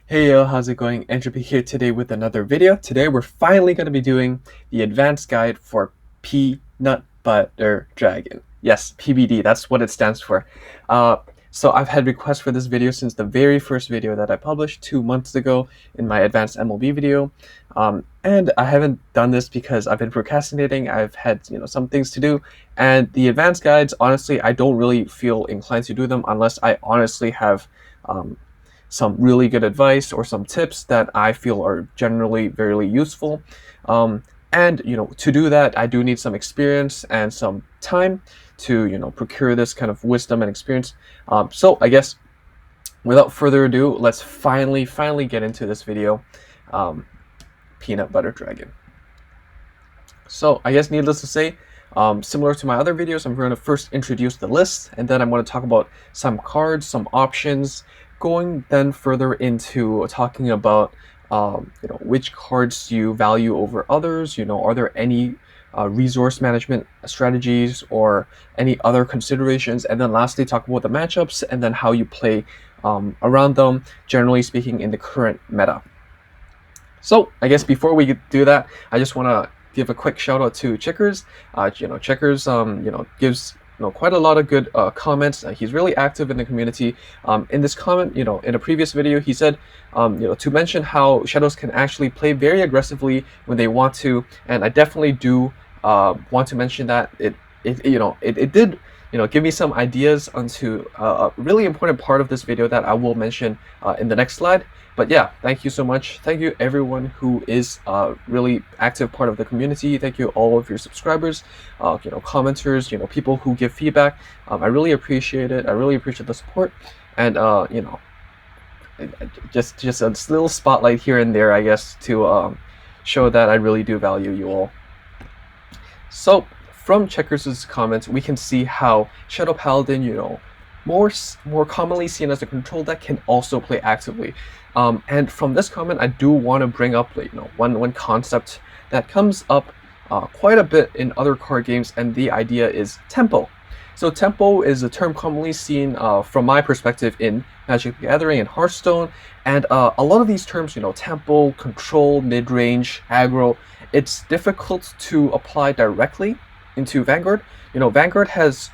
Hey yo, how's it going? Entropy here today with another video. Today we're finally going to be doing the advanced guide for Peanut Butter Dragon. Yes, PBD, that's what it stands for. Uh, so I've had requests for this video since the very first video that I published 2 months ago in my advanced MLB video. And I haven't done this because I've been procrastinating. I've had some things to do. And the advanced guides, honestly, I don't really feel inclined to do them unless I honestly have some really good advice or some tips that I feel are generally very useful. And to do that, I do need some experience and some time to procure this kind of wisdom and experience. So I guess without further ado, let's finally get into this video. Peanut Butter Dragon. So I guess needless to say, similar to my other videos, I'm going to first introduce the list, and then I'm going to talk about some cards, some options, going then further into talking about which cards you value over others. Are there any resource management strategies or any other considerations? And then lastly, talk about the matchups and then how you play around them, generally speaking, in the current meta. So I guess before we do that, I just want to give a quick shout out to Checkers. Checkers gives quite a lot of good comments. He's really active in the community. In this comment, in a previous video, he said, to mention how shadows can actually play very aggressively when they want to, and I definitely do want to mention that it did give me some ideas onto a really important part of this video that I will mention in the next slide. But yeah, thank you so much. Thank you everyone who is really active part of the community. Thank you all of your subscribers, commenters, people who give feedback. I really appreciate it. I really appreciate the support, and just a little spotlight here and there, I guess, to show that I really do value you all. So from Checkers' comments, we can see how Shadow Paladin, more commonly seen as a control deck, can also play actively. And from this comment, I do want to bring up one concept that comes up quite a bit in other card games, and the idea is tempo. So tempo is a term commonly seen from my perspective in Magic the Gathering and Hearthstone, and a lot of these terms, tempo, control, mid-range, aggro, it's difficult to apply directly into Vanguard. Vanguard has,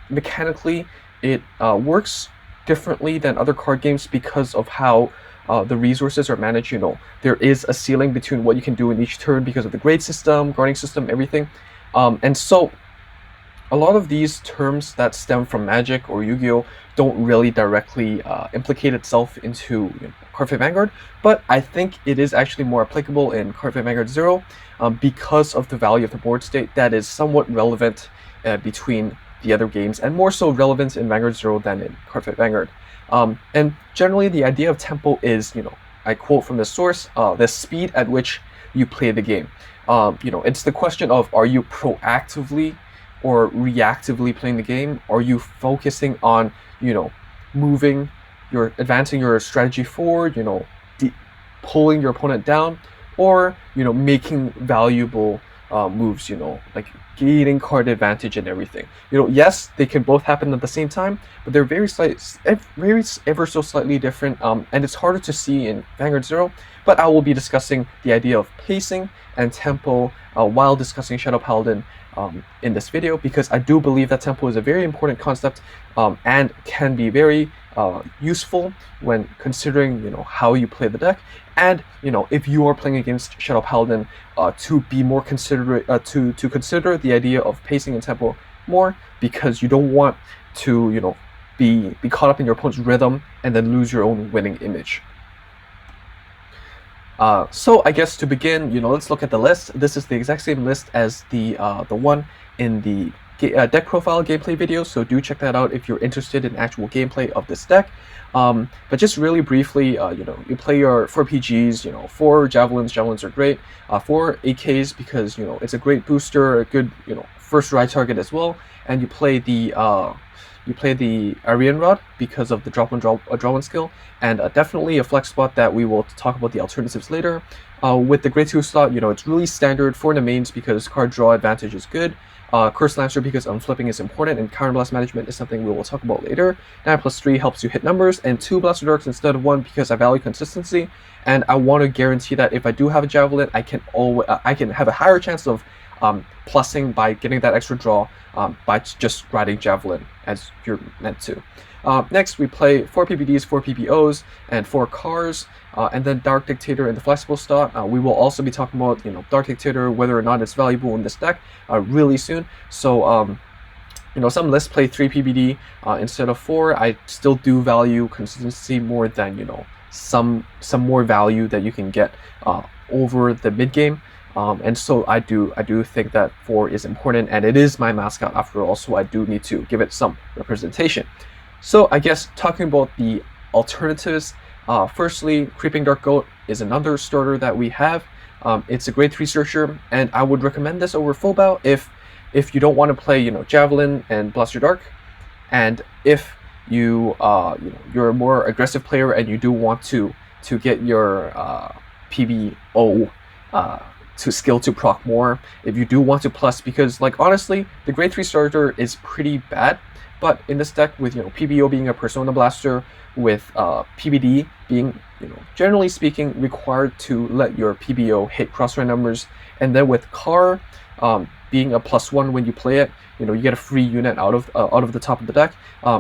mechanically it works differently than other card games because of how the resources are managed. There is a ceiling between what you can do in each turn because of the grade system, guarding system, everything. And so a lot of these terms that stem from Magic or Yu-Gi-Oh! Don't really directly implicate itself into Cardfight Vanguard, but I think it is actually more applicable in Cardfight Vanguard 0 because of the value of the board state that is somewhat relevant between the other games, and more so relevant in Vanguard 0 than in Cardfight Vanguard. And generally the idea of tempo is, I quote from the source, the speed at which you play the game. It's the question of, are you proactively or reactively playing the game? Are you focusing on, advancing your strategy forward, pulling your opponent down, or, making valuable moves, like gaining card advantage and everything. Yes, they can both happen at the same time, but they're very ever so slightly different, and it's harder to see in Vanguard 0, but I will be discussing the idea of pacing and tempo while discussing Shadow Paladin in this video, because I do believe that tempo is a very important concept and can be very useful when considering how you play the deck, and if you are playing against Shadow Paladin, to be more considerate, to consider the idea of pacing and tempo more, because you don't want to be caught up in your opponent's rhythm and then lose your own winning image. So I guess to begin, let's look at the list. This is the exact same list as the one in the deck profile gameplay video, so do check that out if you're interested in actual gameplay of this deck. But just really briefly, you play your 4 PGs, 4 javelins. Javelins are great. 4 AKs because it's a great booster, a good first ride target as well. And you play the Aryan Rod because of the draw one skill, and definitely a flex spot that we will talk about the alternatives later. With the grade 2 slot, it's really standard for the mains because card draw advantage is good. Curse Lancer because unflipping is important, and Counterblast management is something we will talk about later. 9+3 helps you hit numbers, and 2 Blaster Darks instead of 1 because I value consistency, and I want to guarantee that if I do have a Javelin, I can have a higher chance of plussing by getting that extra draw by just riding Javelin as you're meant to. Next, we play 4 PBDs, 4 PBOs, and 4 cars, and then Dark Dictator in the flexible slot. We will also be talking about Dark Dictator, whether or not it's valuable in this deck really soon. So some lists play 3 PBD instead of 4. I still do value consistency more than some more value that you can get over the mid game. And so I do think that 4 is important, and it is my mascot after all, so I do need to give it some representation. So I guess talking about the alternatives, firstly, Creeping Dark Goat is another starter that we have. It's a grade 3 searcher, and I would recommend this over Full Bow if you don't want to play Javelin and Blaster Dark, and if you're a more aggressive player and you do want to get your PBO to skill to proc more, if you do want to plus, because honestly the grade 3 starter is pretty bad, but in this deck with PBO being a Persona Blaster, with PBD being generally speaking required to let your PBO hit cross-run numbers, and then with Car being a +1 when you play it, you get a free unit out of the top of the deck,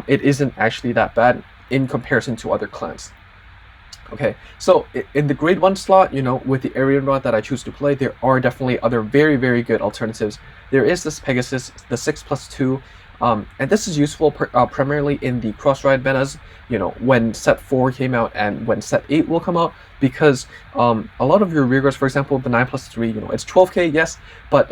it isn't actually that bad in comparison to other clans. Okay, so in the grade 1 slot, with the Arian Rod that I choose to play, there are definitely other very, very good alternatives. There is this Pegasus, the 6+2, and this is useful primarily in the cross-ride metas, when set 4 came out and when set 8 will come out, because a lot of your rearguards, for example, the 9+3, it's 12k, yes, but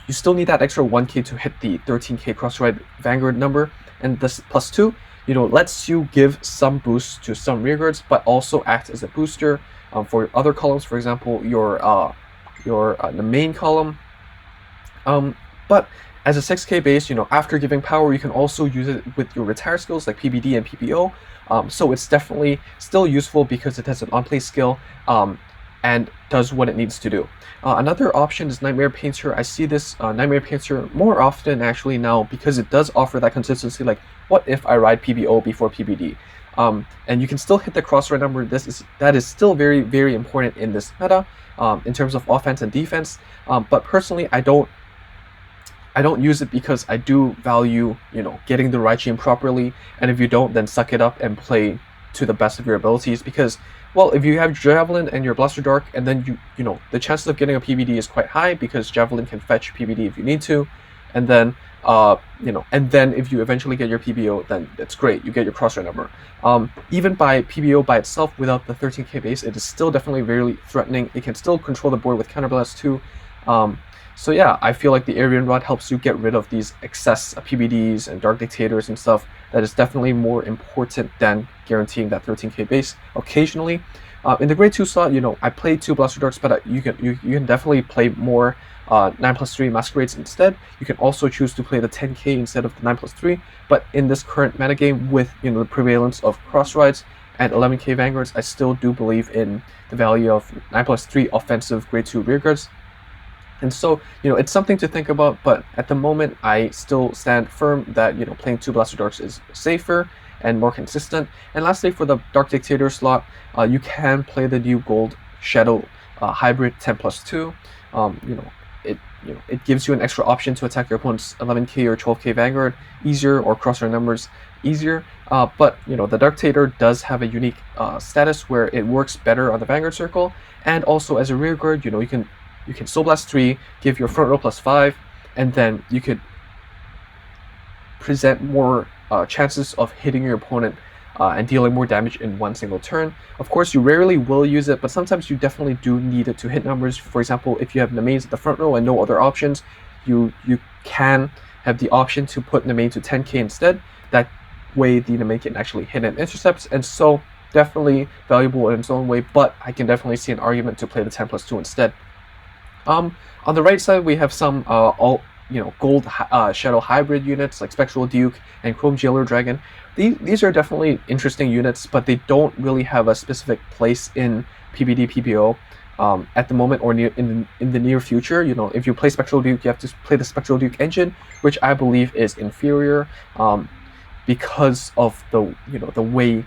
you still need that extra 1k to hit the 13k cross-ride Vanguard number, and this +2, lets you give some boosts to some rearguards, but also act as a booster for other columns, for example, the main column. But as a 6k base, after giving power, you can also use it with your retire skills like PBD and PBO. So it's definitely still useful because it has an on-play skill and does what it needs to do. Another option is Nightmare Painter. I see this Nightmare Painter more often actually now because it does offer that consistency, like what if I ride PBO before PBD? And you can still hit the cross-ride number. That is still very, very important in this meta in terms of offense and defense. But personally, I don't use it because I do value, getting the right chain properly, and if you don't, then suck it up and play to the best of your abilities, because, well, if you have Javelin and your Blaster Dark, and then the chances of getting a PBD is quite high because Javelin can fetch PBD if you need to, and then and then if you eventually get your PBO, then it's great, you get your cross-ride number. Even by PBO by itself without the 13k base, it is still definitely very threatening. It can still control the board with Counterblast too. So yeah, I feel like the Arian Rod helps you get rid of these excess PBDs and Dark Dictators and stuff. That is definitely more important than guaranteeing that 13k base occasionally. In the grade 2 slot, I play 2 Blaster Darks, but you can definitely play more 9+3 Masquerades instead. You can also choose to play the 10k instead of the 9+3, but in this current metagame with the prevalence of cross rides and 11k Vanguards, I still do believe in the value of 9+3 offensive grade 2 rearguards. And so, it's something to think about, but at the moment, I still stand firm that, playing 2 Blaster Darks is safer and more consistent. And lastly, for the Dark Dictator slot, you can play the new Gold Shadow Hybrid 10+2. It gives you an extra option to attack your opponent's 11k or 12k Vanguard easier, or cross-run numbers easier. But, the Dark Dictator does have a unique status where it works better on the Vanguard circle, and also as a rearguard, you can Soul Blast 3, give your front row +5, and then you could present more chances of hitting your opponent and dealing more damage in one single turn. Of course, you rarely will use it, but sometimes you definitely do need it to hit numbers. For example, if you have Nemains at the front row and no other options, you can have the option to put Nemain to 10k instead. That way the Nemain can actually hit and intercepts, and so definitely valuable in its own way, but I can definitely see an argument to play the 10+2 instead. On the right side, we have some Gold Shadow Hybrid units like Spectral Duke and Chrome Jailer Dragon. These are definitely interesting units, but they don't really have a specific place in PBD PBO. at the moment or in the near future. You know, if you play Spectral Duke, you have to play the Spectral Duke engine, which I believe is inferior because of the way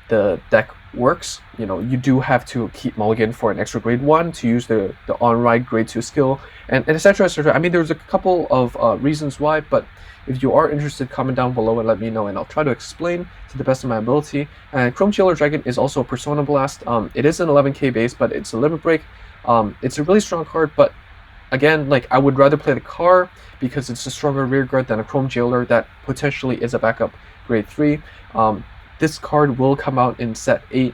the deck works. You know, you do have to keep Mulligan for an extra grade 1 to use the on-ride grade 2 skill, and etc. etc. I mean, there's a couple of reasons why, but if you are interested, comment down below and let me know, and I'll try to explain to the best of my ability. And Chrome Jailer Dragon is also a Persona Blast. It is an 11k base, but it's a limit break. It's a really strong card, but again, like, I would rather play the car because it's a stronger rear guard than a Chrome Jailer that potentially is a backup grade 3. This card will come out in set 8,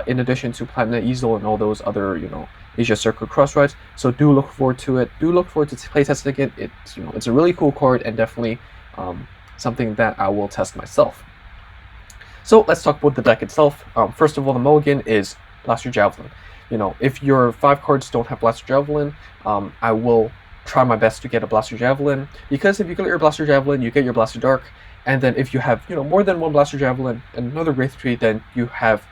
in addition to Platinum Easel and all those other, you know, Asia Circle cross rides. So do look forward to it. Do look forward to playtesting it. It's, you know, it's a really cool card and definitely something that I will test myself. So let's talk about the deck itself. First of all, the Mulligan is Blaster Javelin. You know, if your 5 cards don't have Blaster Javelin, I will try my best to get a Blaster Javelin, because if you get your Blaster Javelin, you get your Blaster Dark, and then if you have, you know, more than one Blaster Javelin and another grade 3, then you have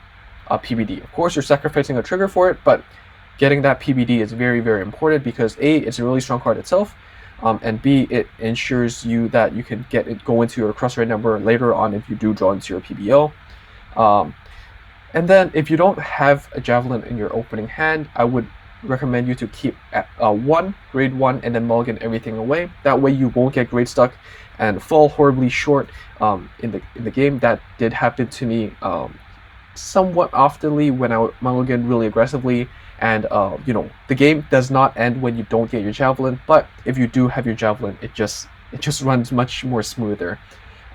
a PBD. Of course, you're sacrificing a trigger for it, but getting that PBD is very, very important because A, it's a really strong card itself, and B, it ensures you that you can go into your cross rate number later on if you do draw into your PBO. And then if you don't have a Javelin in your opening hand, I would recommend you to keep at 1, grade 1, and then mulligan everything away. That way you won't get grade stuck and fall horribly short in the game. That did happen to me somewhat oftenly when I mulligan really aggressively, and you know, the game does not end when you don't get your Javelin, but if you do have your Javelin, it just runs much more smoother.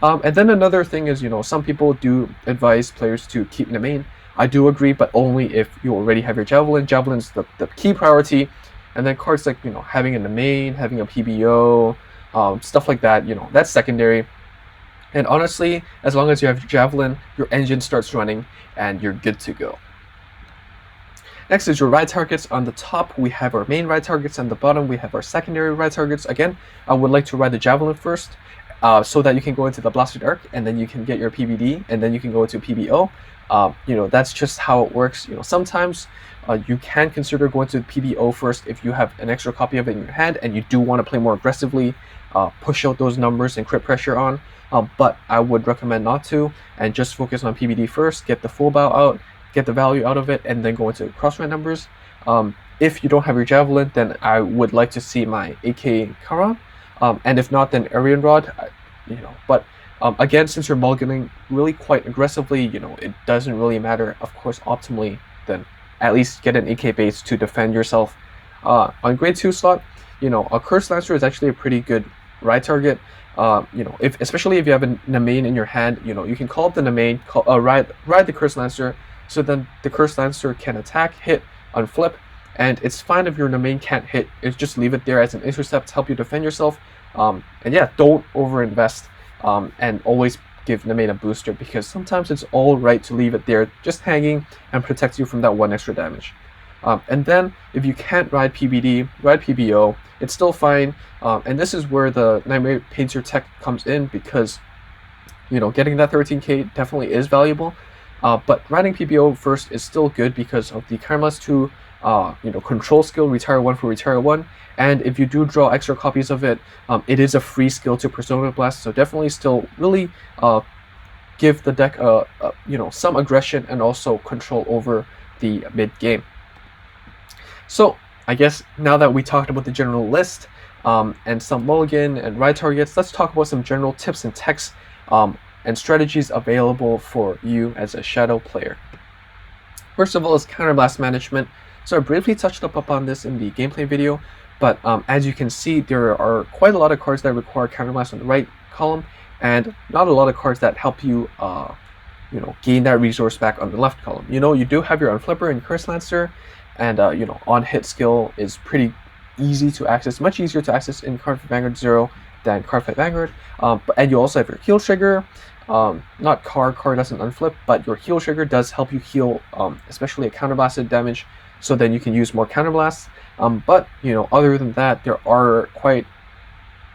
And then another thing is, you know, some people do advise players to keep the main. I do agree, but only if you already have your Javelin. Javelin's the key priority, and then cards like, you know, having in the main, having a PBO, stuff like that, you know, that's secondary. And honestly, as long as you have your Javelin, your engine starts running and you're good to go. Next is your ride targets. On the top, we have our main ride targets. On the bottom, we have our secondary ride targets. Again, I would like to ride the Javelin first, so that you can go into the Blaster Dark, and then you can get your PBD, and then you can go into PBO. You know, that's just how it works. You know, sometimes you can consider going to PBO first if you have an extra copy of it in your hand and you do want to play more aggressively, push out those numbers and crit pressure on. But I would recommend not to, and just focus on PBD first, get the full bow out, get the value out of it, and then go into cross rate numbers. If you don't have your Javelin, then I would like to see my AK Karan, and if not, then Arian Rod. You know, but again, since you're mulliganing really quite aggressively, you know, it doesn't really matter. Of course, optimally, then at least get an AK base to defend yourself. On grade 2 slot, you know, a Curse Lancer is actually a pretty good ride target. You know, especially if you have a Namain in your hand, you know, you can call up the Namain, ride the Curse Lancer, so then the Curse Lancer can attack, hit, unflip, and it's fine if your Namain can't hit. It's just leave it there as an intercept to help you defend yourself. And yeah, don't overinvest, and always give Namain a booster, because sometimes it's all right to leave it there just hanging and protect you from that 1 extra damage. And then if you can't ride PBD, ride PBO, it's still fine. And this is where the Nightmare Painter tech comes in, because, you know, getting that 13k definitely is valuable. But riding PBO first is still good because of the Counterblast 2 you know, control skill, retire 1 for retire 1, and if you do draw extra copies of it, it is a free skill to Persona Blast, so definitely still really give the deck you know, some aggression and also control over the mid game. So I guess now that we talked about the general list and some mulligan and ride targets, let's talk about some general tips and techs and strategies available for you as a Shadow player. First of all is Counterblast management. So I briefly touched upon this in the gameplay video, but as you can see, there are quite a lot of cards that require Counterblast on the right column, and not a lot of cards that help you, you know, gain that resource back on the left column. You know, you do have your Unflipper and Curse Lancer, and you know, on hit skill is pretty easy to access, much easier to access in Cardfight Vanguard 0 than Cardfight Vanguard. And you also have your heal trigger. Not car doesn't unflip, but your heal trigger does help you heal, especially a counterblasted damage, so then you can use more counterblasts. But you know, other than that, there are quite,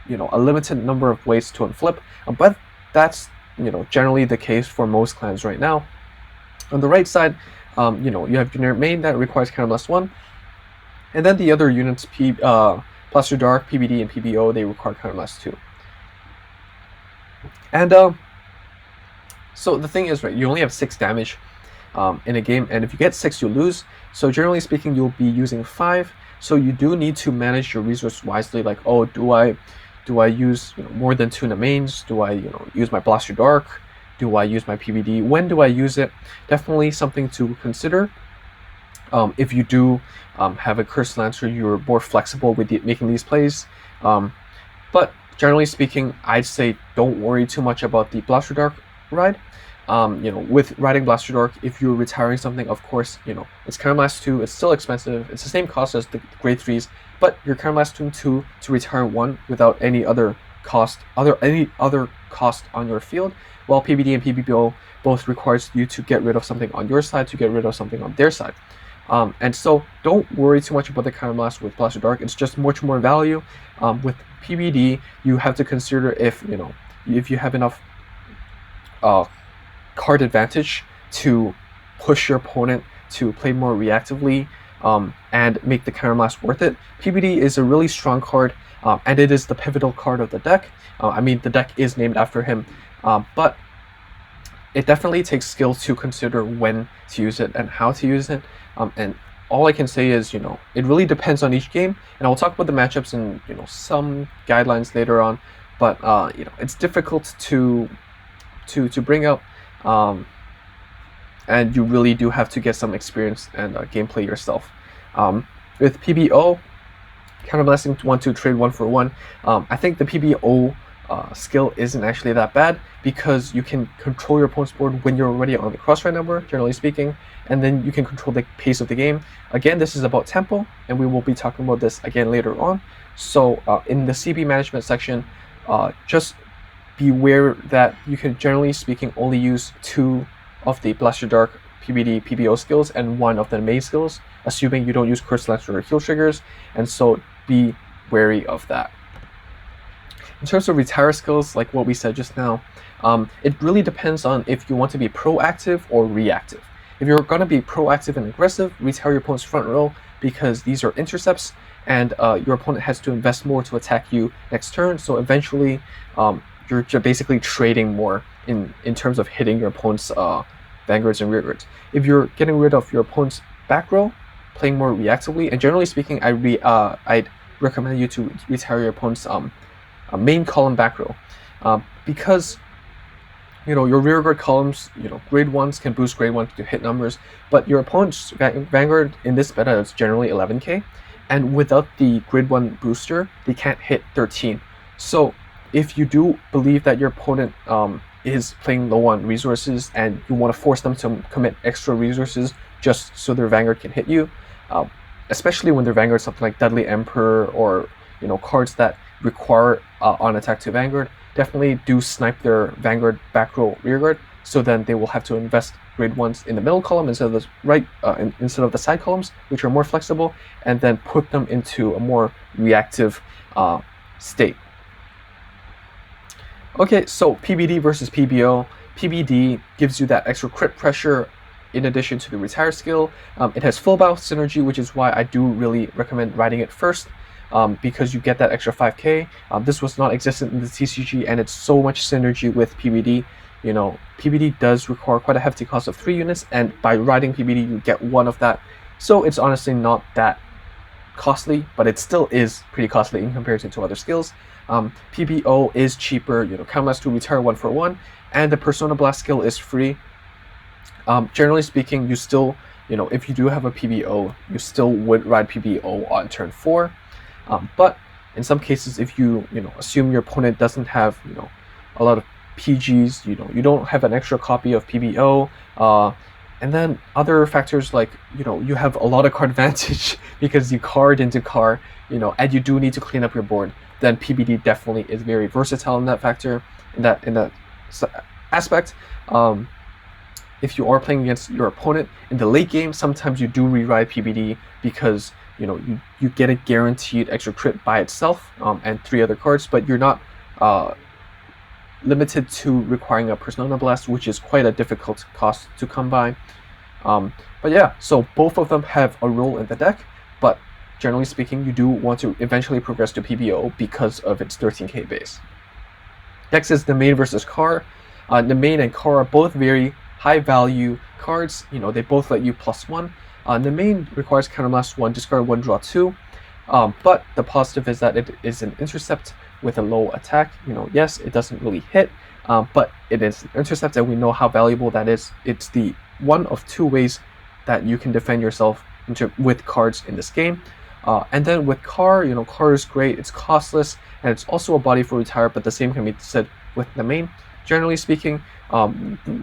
you know, a limited number of ways to unflip, but that's, you know, generally the case for most clans right now. On the right side, You have your main that requires Counterblast 1, and then the other units, Blaster Dark, PBD, and PBO, they require Counterblast 2. And so the thing is, right, you only have 6 damage in a game, and if you get 6, you lose. So generally speaking, you'll be using 5. So you do need to manage your resource wisely. Like, oh, do I use more than 2 in the mains? Do I use my Blaster Dark? Do I use my PBD? When do I use it? Definitely something to consider. If you do have a Cursed Lancer, you're more flexible with making these plays. But generally speaking, I'd say don't worry too much about the Blaster Dark ride. With riding Blaster Dark, if you're retiring something, of course, it's Counterblast 2, it's still expensive, it's the same cost as the grade 3s, but you're Counterblasting 2 to retire 1 without any other cost, cost on your field, while PBD and PBO both requires you to get rid of something on your side to get rid of something on their side. And so don't worry too much about the Counterblast with Blaster Dark, it's just much more value. With PBD, you have to consider if you have enough card advantage to push your opponent to play more reactively and make the Counterblast worth it. PBD is a really strong card, and it is the pivotal card of the deck. The deck is named after him, but it definitely takes skill to consider when to use it and how to use it. And all I can say is, it really depends on each game, and I'll talk about the matchups and some guidelines later on. But it's difficult to bring up. And you really do have to get some experience and gameplay yourself. With PBO, Counterblasting 1 to trade 1 for 1, I think the PBO skill isn't actually that bad because you can control your opponent's board when you're already on the crossfire number, generally speaking, and then you can control the pace of the game. Again, this is about tempo, and we will be talking about this again later on. So in the CB management section, just beware that you can, generally speaking, only use 2 of the Blaster Dark, PBD, PBO skills and 1 of the main skills, assuming you don't use Cursed Lancer or heal triggers, and so be wary of that. In terms of retire skills, like what we said just now, it really depends on if you want to be proactive or reactive. If you're going to be proactive and aggressive, retire your opponent's front row because these are intercepts, and your opponent has to invest more to attack you next turn, so eventually you're basically trading more in terms of hitting your opponent's vanguards and rearguards. If you're getting rid of your opponent's back row, playing more reactively, and generally speaking, I'd recommend you to retire your opponent's main column back row, because your rearguard columns, grade 1s can boost grade 1 to hit numbers, but your opponent's vanguard in this meta is generally 11k, and without the grade 1 booster, they can't hit 13. So if you do believe that your opponent is playing low on resources and you want to force them to commit extra resources just so their Vanguard can hit you, especially when their Vanguard is something like Deadly Emperor or cards that require on attack to Vanguard, definitely do snipe their Vanguard back row rearguard, so then they will have to invest grade 1s in the middle column instead of instead of the side columns, which are more flexible, and then put them into a more reactive state. Okay, so PBD versus PBO. PBD gives you that extra crit pressure in addition to the retire skill. It has full bow synergy, which is why I do really recommend riding it first, because you get that extra 5k. This was not existent in the TCG, and it's so much synergy with PBD. PBD does require quite a hefty cost of 3 units, and by riding PBD you get 1 of that. So it's honestly not that costly, but it still is pretty costly in comparison to other skills. PBO is cheaper, Counterblast to retire 1 for 1, and the Persona Blast skill is free. Generally speaking, you still, if you do have a PBO, you still would ride PBO on turn 4. But in some cases, if you, assume your opponent doesn't have, a lot of PGs, you don't have an extra copy of PBO, and then other factors like, you have a lot of card advantage because you card into car, and you do need to clean up your board, then PBD definitely is very versatile in that factor, in that aspect. If you are playing against your opponent in the late game, sometimes you do rewrite PBD because you get a guaranteed extra crit by itself, and 3 other cards, but you're not limited to requiring a Persona Blast, which is quite a difficult cost to come by. But yeah, so both of them have a role in the deck, but generally speaking, you do want to eventually progress to PBO because of its 13k base. Next is the main versus Car. The main and Car are both very high value cards. They both let you +1. The main requires Counterblast 1, discard 1, draw 2. But the positive is that it is an intercept with a low attack. Yes, it doesn't really hit, but it is an intercept, and we know how valuable that is. It's the one of two ways that you can defend yourself with cards in this game. And then with Car, Car is great. It's costless, and it's also a body for retire, but the same can be said with the main. Generally speaking,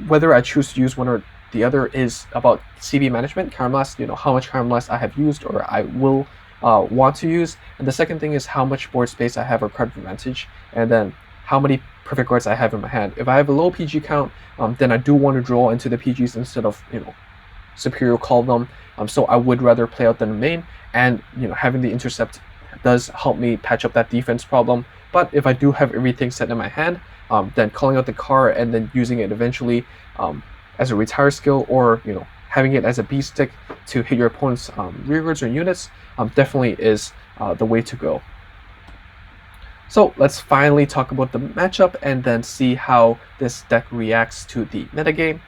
whether I choose to use one or the other is about CB management, Counterblast, how much Counterblast I have used or I will want to use. And the second thing is how much board space I have or card advantage, and then how many perfect cards I have in my hand. If I have a low PG count, then I do want to draw into the PGs instead of, superior call them. So I would rather play out the main, and having the intercept does help me patch up that defense problem. But if I do have everything set in my hand, then calling out the Car and then using it eventually as a retire skill, or having it as a B stick to hit your opponent's rearguards or units, definitely is the way to go. So let's finally talk about the matchup and then see how this deck reacts to the metagame.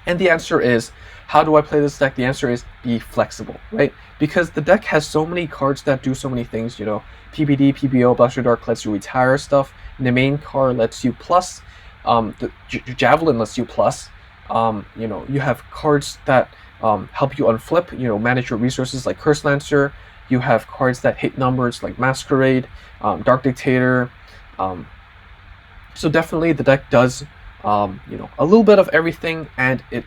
And the answer is, how do I play this deck? The answer is be flexible, right? Because the deck has so many cards that do so many things, PBD, PBO, Blaster Dark lets you retire stuff. The main card lets you plus. The Javelin lets you plus. You have cards that help you unflip, manage your resources like Curse Lancer. You have cards that hit numbers like Masquerade, Dark Dictator. So definitely the deck does, a little bit of everything, and it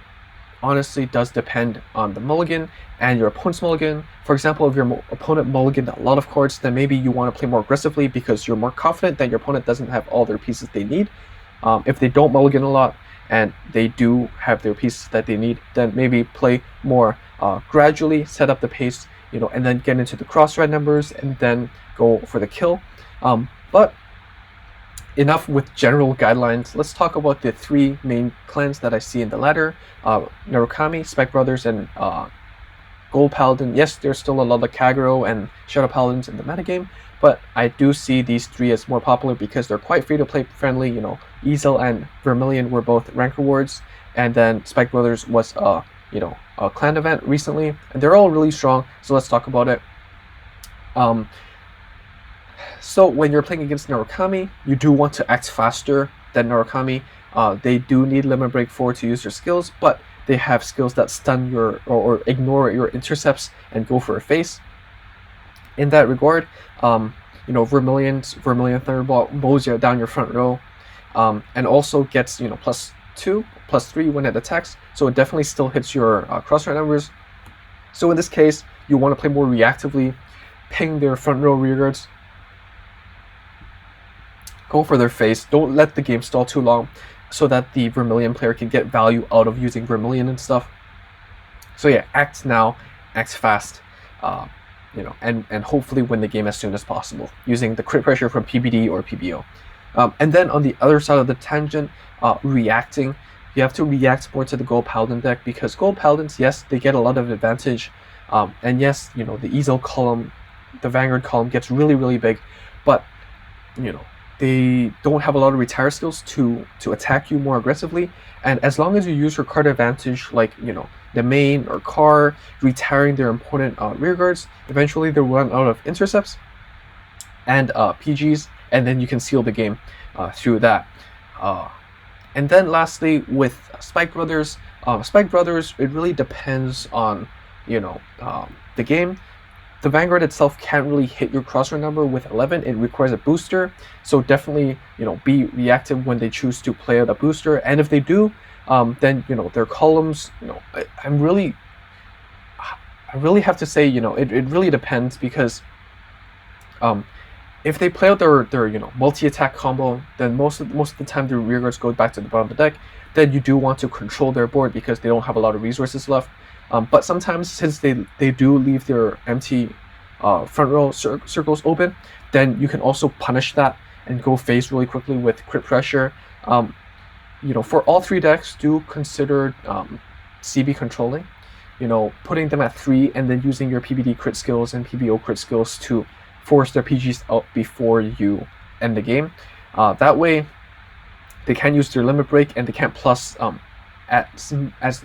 honestly does depend on the mulligan and your opponent's mulligan. For example, if your opponent mulliganed a lot of cards, then maybe you want to play more aggressively because you're more confident that your opponent doesn't have all their pieces they need. If they don't mulligan a lot and they do have their pieces that they need, then maybe play more gradually, set up the pace, and then get into the cross-red numbers and then go for the kill. But enough with general guidelines. Let's talk about the three main clans that I see in the ladder: Narukami, Spike Brothers, and Gold Paladin. Yes, there's still a lot of Kagero and Shadow Paladins in the metagame, but I do see these three as more popular because they're quite free-to-play friendly. Easel and Vermilion were both rank rewards, and then Spike Brothers was a clan event recently, and they're all really strong. So let's talk about it. So when you're playing against Narukami, you do want to act faster than Narukami. They do need Limit Break 4 to use their skills, but they have skills that stun your or ignore your intercepts and go for a face. In that regard, Vermilion Thunderbolt mows you down your front row, and also gets +2, +3 when it attacks. So it definitely still hits your crosshair numbers. So in this case, you want to play more reactively, ping their front row rearguards, go for their face. Don't let the game stall too long, so that the Vermilion player can get value out of using Vermilion and stuff. So yeah, act now, act fast, and hopefully win the game as soon as possible using the crit pressure from PBD or PBO. And then on the other side of the tangent, reacting. You have to react more to the Gold Paladin deck, because Gold Paladins, yes, they get a lot of advantage, and yes, the Easel column, the Vanguard column gets really, really big, but they don't have a lot of retire skills to attack you more aggressively. And as long as you use your card advantage, like the main or Car retiring their opponent rearguards, eventually they'll run out of intercepts and PGs, and then you can seal the game through that. And then lastly, with Spike Brothers, it really depends on the game. The Vanguard itself can't really hit your crosshair number with 11. It requires a booster, so definitely be reactive when they choose to play out a booster. And if they do, then their columns. I really have to say it really depends, because if they play out their multi-attack combo, then most of the time their rearguards go back to the bottom of the deck. Then you do want to control their board because they don't have a lot of resources left. But sometimes, since they do leave their empty front row circles open, then you can also punish that and go face really quickly with crit pressure. For all three decks, do consider CB controlling, you know, putting them at 3 and then using your PBD crit skills and PBO crit skills to force their PGs out before you end the game. That way, they can use their limit break and they can't plus as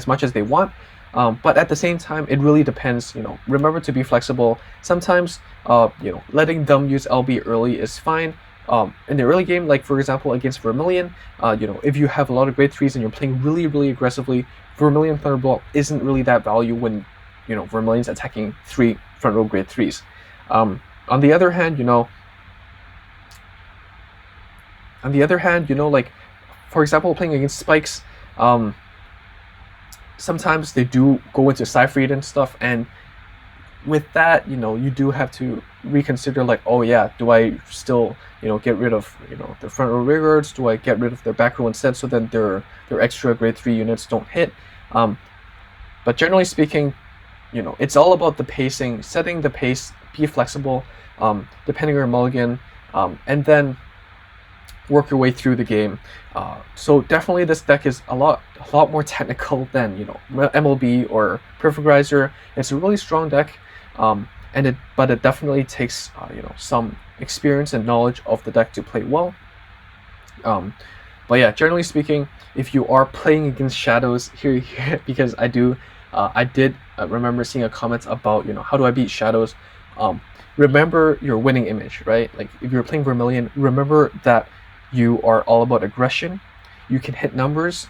much as they want. But at the same time, it really depends. You know, remember to be flexible. Sometimes, you know, letting them use LB early is fine. In the early game, like for example against Vermilion, you know, if you have a lot of grade 3s and you're playing really aggressively, Vermilion Thunderbolt isn't really that value when, you know, Vermilion's attacking 3 front row grade 3s. On the other hand, you know, like for example, playing against Spikes, sometimes they do go into Cyphered and stuff, and with that, you know, you do have to reconsider, like, oh yeah, do I still, you know, get rid of, you know, their front row rear guards? Do I get rid of their back row instead, so then their extra grade 3 units don't hit? But generally speaking, you know, it's all about the pacing, setting the pace, be flexible, depending on your mulligan, and then work your way through the game. So definitely this deck is a lot more technical than, you know, MLB or Perfect Riser. It's a really strong deck, but it definitely takes you know, some experience and knowledge of the deck to play well. But yeah, generally speaking, if you are playing against Shadows here because I did remember seeing a comment about, you know, how do I beat Shadows. Remember your winning image, right? Like if you're playing Vermilion, remember that you are all about aggression. You can hit numbers,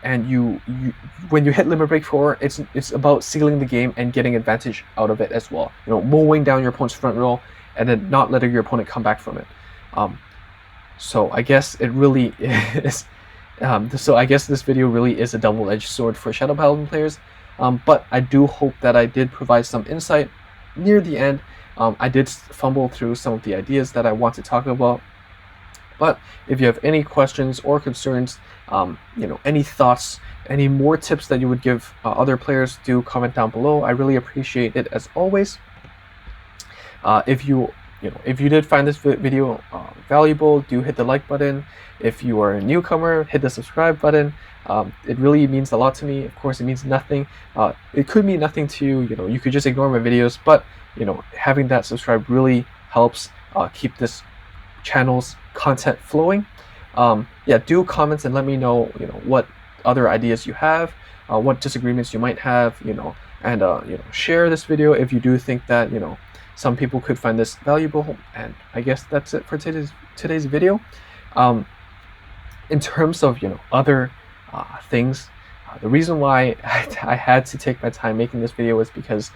and you when you hit limit break 4, it's about sealing the game and getting advantage out of it as well. You know, mowing down your opponent's front row and then not letting your opponent come back from it. So I guess it really is. So I guess this video really is a double-edged sword for Shadow Paladin players. But I do hope that I did provide some insight near the end. I did fumble through some of the ideas that I want to talk about. But if you have any questions or concerns, you know, any thoughts, any more tips that you would give other players, do comment down below. I really appreciate it as always. If you did find this video valuable, do hit the like button. If you are a newcomer, hit the subscribe button. It really means a lot to me. Of course, it means nothing. It could mean nothing to you. You know, you could just ignore my videos, but you know, having that subscribe really helps keep this channel's content flowing. Yeah, do comments and let me know, you know, what other ideas you have, what disagreements you might have, you know, and you know, share this video if you do think that, you know, some people could find this valuable. And I guess that's it for today's video. In terms of, you know, other things, the reason why I had to take my time making this video was because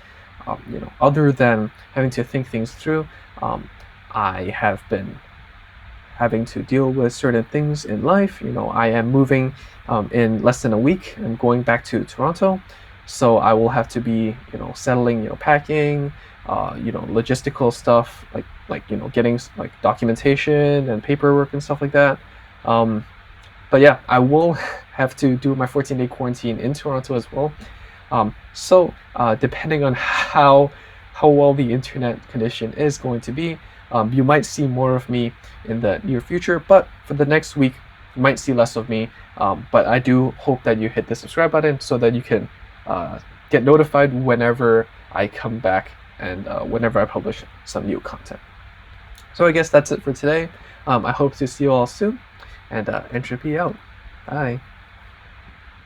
you know, other than having to think things through, I have been having to deal with certain things in life. You know, I am moving in less than a week. I'm going back to Toronto, so I will have to be, you know, settling, you know, packing, you know, logistical stuff, like you know, getting like documentation and paperwork and stuff like that. But yeah, I will have to do my 14-day quarantine in Toronto as well. So depending on how well the internet condition is going to be, you might see more of me in the near future, but for the next week you might see less of me. But I do hope that you hit the subscribe button so that you can get notified whenever I come back and whenever I publish some new content. So I guess that's it for today. I hope to see you all soon, and Entropy out. Bye.